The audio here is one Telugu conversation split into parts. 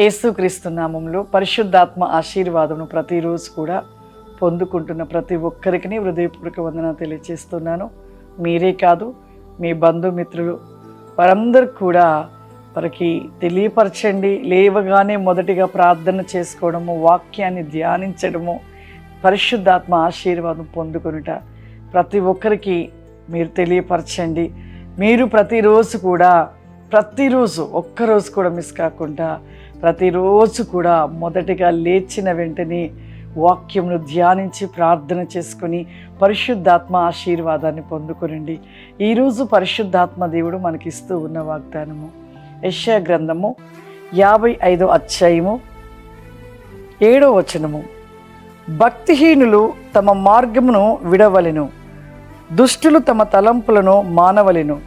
యేసుక్రీస్తు నామములో పరిశుద్ధాత్మ ఆశీర్వాదమును ప్రతిరోజు కూడా పొందుకుంటున్న ప్రతి ఒక్కరికి హృదయపూర్వక వందనాలు తెలియజేస్తున్నాను. మీరే కాదు, మీ బంధుమిత్రులు వారందరూ కూడా వారికి తెలియపరచండి. లేవగానే మొదటిగా ప్రార్థన చేసుకోవడము, వాక్యాన్ని ధ్యానించడము, పరిశుద్ధాత్మ ఆశీర్వాదం పొందుకొనుట ప్రతి ఒక్కరికి మీరు తెలియపరచండి. మీరు ప్రతిరోజు ఒక్కరోజు కూడా మిస్ కాకుండా ప్రతిరోజు కూడా మొదటిగా లేచిన వెంటనే వాక్యమును ధ్యానించి ప్రార్థన చేసుకొని పరిశుద్ధాత్మ ఆశీర్వాదాన్ని పొందుకొనండి. ఈరోజు పరిశుద్ధాత్మ దేవుడు మనకిస్తూ ఉన్న వాగ్దానము యెషయా గ్రంథము 55వ అధ్యాయము 7వ వచనము. భక్తిహీనులు తమ మార్గమును విడవలెను, దుష్టులు తమ తలంపులను మానవలెను.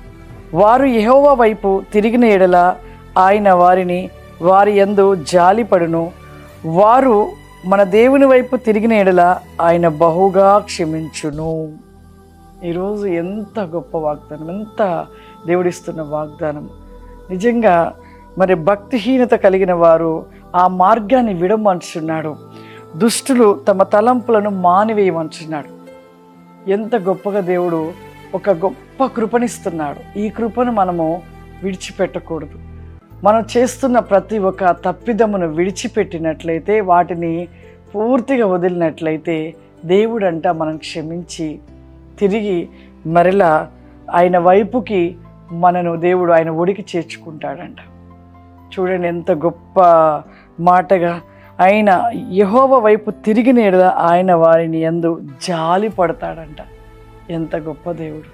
వారు యెహోవా వైపు తిరిగిన ఎడల ఆయన వారి యందు జాలిపడును. వారు మన దేవుని వైపు తిరిగిన ఎడల ఆయన బహుగా క్షమించును. ఈరోజు ఎంత గొప్ప వాగ్దానం, ఎంత దేవుడిస్తున్న వాగ్దానం. నిజంగా మరి భక్తిహీనత కలిగిన వారు ఆ మార్గాన్ని విడమంటున్నాడు. దుష్టులు తమ తలంపులను మానివేయమంటున్నాడు. ఎంత గొప్పగా దేవుడు ఒక గొప్ప కృపనిస్తున్నాడు. ఈ కృపను మనము విడిచిపెట్టకూడదు. మనం చేస్తున్న ప్రతి ఒక్క తప్పిదమును విడిచిపెట్టినట్లయితే, వాటిని పూర్తిగా వదిలినట్లయితే దేవుడంట మనం క్షమించి తిరిగి మరలా ఆయన వైపుకి దేవుడు ఆయన ఒడికి చేర్చుకుంటాడంట. చూడండి ఎంత గొప్ప మాటగా, ఆయన యెహోవా వైపు తిరిగిన ఎడల ఆయన వారిని యందు జాలి పడతాడంట. ఎంత గొప్ప దేవుడు!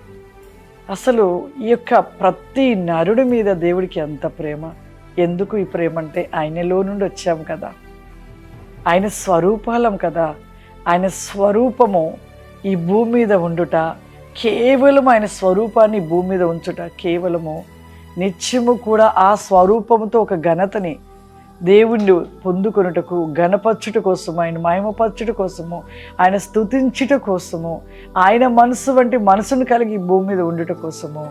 అసలు ఈ యొక్క ప్రతి నరుడి మీద దేవుడికి ఎంత ప్రేమ. ఎందుకు ఈ ప్రేమ అంటే ఆయనలో నుండి వచ్చాము కదా, ఆయన స్వరూపాలం కదా. ఆయన స్వరూపము ఈ భూమి మీద ఉండుట, కేవలం ఆయన స్వరూపాన్ని భూమి మీద ఉంచుట, కేవలము నిత్యము కూడా ఆ స్వరూపముతో ఒక ఘనతని దేవుణ్ణి పొందుకొనుటకు, గణపరచుట కోసము, ఆయన మహిమపరచుట కోసము, ఆయన స్తుతించుట కోసము, ఆయన మనసు వంటి మనసును కలిగి భూమి మీద ఉండుట కోసము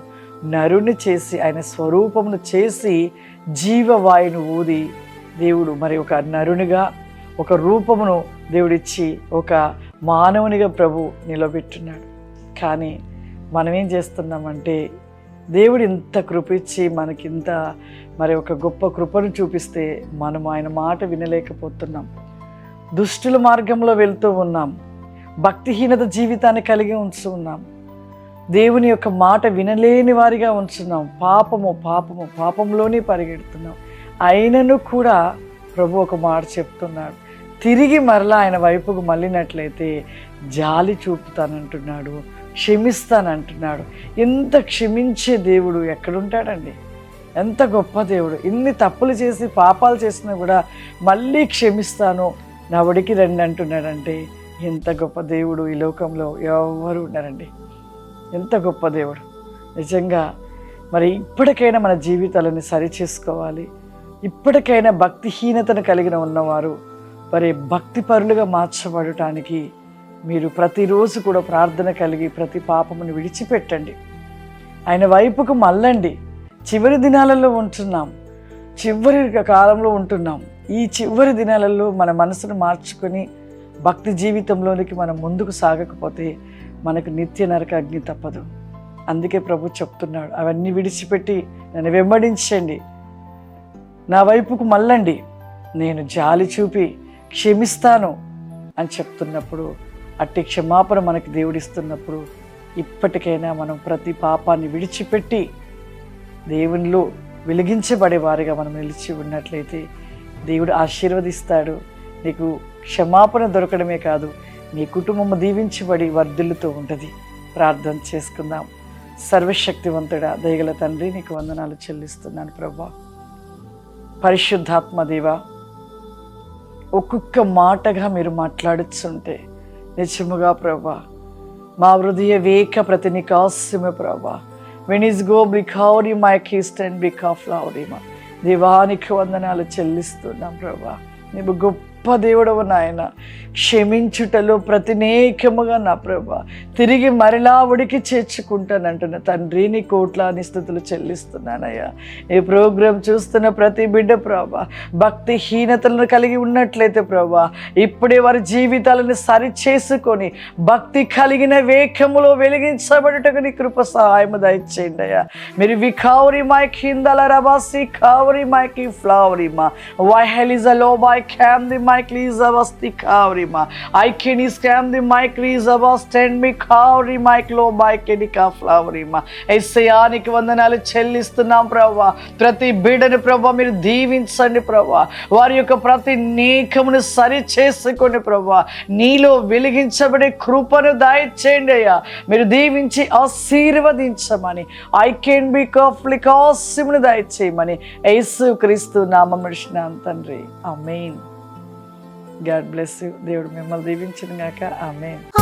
నరుని చేసి, ఆయన స్వరూపమును చేసి జీవవాయును ఊది దేవుడు మరి ఒక నరునిగా ఒక రూపమును దేవుడిచ్చి ఒక మానవునిగా ప్రభు నిలబెట్టున్నాడు. కానీ మనం ఏం చేస్తున్నామంటే, దేవుడు ఇంత కృపిచ్చి మనకింత మరి ఒక గొప్ప కృపను చూపిస్తే మనం ఆయన మాట వినలేకపోతున్నాం. దుష్టుల మార్గంలో వెళ్తూ ఉన్నాం, భక్తిహీనత జీవితాన్ని కలిగి ఉంచున్నాం, దేవుని యొక్క మాట వినలేని వారిగా ఉంచున్నాం, పాపంలోనే పరిగెడుతున్నాం. అయినను కూడా ప్రభు ఒక మాట చెప్తున్నాడు, తిరిగి మరలా ఆయన వైపుకు మళ్ళినట్లయితే జాలి చూపుతానంటున్నాడు, క్షమిస్తానంటున్నాడు. ఇంత క్షమించే దేవుడు ఎక్కడుంటాడండి? ఎంత గొప్ప దేవుడు! ఇన్ని తప్పులు చేసి పాపాలు చేసినా కూడా మళ్ళీ క్షమిస్తాను, నా ఒడికి రండి అంటున్నాడంటే ఎంత గొప్ప దేవుడు ఈ లోకంలో ఎవరు ఉన్నారండి. ఎంత గొప్ప దేవుడు! నిజంగా మరి ఇప్పటికైనా మన జీవితాలను సరిచేసుకోవాలి. ఇప్పటికైనా భక్తిహీనతను కలిగిన ఉన్నవారు మరి భక్తిపరులుగా మార్చబడటానికి మీరు ప్రతిరోజు కూడా ప్రార్థన కలిగి ప్రతి పాపమును విడిచిపెట్టండి, ఆయన వైపుకు మళ్ళండి. చివరి దినాలలో ఉంటున్నాం, చివరి కాలంలో ఉంటున్నాం. ఈ చివరి దినాలలో మన మనసును మార్చుకొని భక్తి జీవితంలోనికి మనం ముందుకు సాగకపోతే మనకు నిత్య నరక అగ్ని తప్పదు. అందుకే ప్రభు చెప్తున్నాడు, అవన్నీ విడిచిపెట్టి నన్ను వెంబడించండి, నా వైపుకు మళ్ళండి, నేను జాలి చూపి క్షమిస్తాను అని చెప్తున్నప్పుడు, అట్టి క్షమాపణ మనకి దేవుడిస్తున్నప్పుడు ఇప్పటికైనా మనం ప్రతి పాపాన్ని విడిచిపెట్టి దేవునిలో వెలిగించబడే వారిగా మనం నిలిచి ఉన్నట్లయితే దేవుడు ఆశీర్వదిస్తాడు. నీకు క్షమాపణ దొరకడమే కాదు, నీ కుటుంబం దీవించబడి వర్ధిల్లుతూ ఉంటుంది. ప్రార్థన చేసుకుందాం. సర్వశక్తివంతుడా, దయగల తండ్రి, నీకు వందనాలు చెల్లిస్తున్నాను ప్రభా. పరిశుద్ధాత్మ దేవా, ఒక్కొక్క మాటగా మీరు మాట్లాడుతుంటే నిజముగా ప్రభా మా హృదయ వేక ప్రతి నికాస్యమే ప్రభా. When is go bricauri my kist and brica flowrima. దేవానికి వందనాలు చెల్లిస్తున్నాం ప్రభా. నీవు గొప్ప గొప్ప దేవుడవు నాయన. క్షమించుటలో ప్రతినేకముగా నా ప్రభా తిరిగి మరలా ఉడికి చేర్చుకుంటానంటున్న తండ్రి, నీ కోట్లాని స్థుతులు చెల్లిస్తున్నానయ్యా. ఈ ప్రోగ్రాం చూస్తున్న ప్రతి బిడ్డ ప్రభా భక్తిహీనతలను కలిగి ఉన్నట్లయితే ప్రభా ఇప్పుడే వారి జీవితాలను సరిచేసుకొని భక్తి కలిగిన వేగములో వెలిగించబడుటకు నీ కృప సహాయము దయచేయండి అయ్యా. మీరు వికావరి మై కిందల రబాసి కావరి మైకి ఫ్లావరిమా వైహెలిజ లోబై క్యామ్ ది మైక్ లీజ వస్తి కావరిమా ఐకెని స్కామ్ ది మైక్ లీజ వస్టెండ్ మీ కావరి మైక్ లో బైకెని కా ఫ్లావరిమా. యేసయ్యానికి వందనాలు చెల్లిస్తున్నాం ప్రభా. ప్రతి బిడ్డని ప్రభా మీరు దీవించండి ప్రభా. వారి యొక్క ప్రతి నీకమును సరి చేసుకొని ప్రభా నీలో వెలిగించబడే కృపను దయచేయండి అయ్యా. మీరు దీవించి ఆశీర్వదించమని ఐ కెన్ బి కాఫ్లికాసిమును దయచేయమని యేసు క్రీస్తు నామమున అడిగినాం తండ్రి. ఆమేన్. God bless you. దేవుడు మిమ్మల్ని దీవించును గాక. ఆమేన్.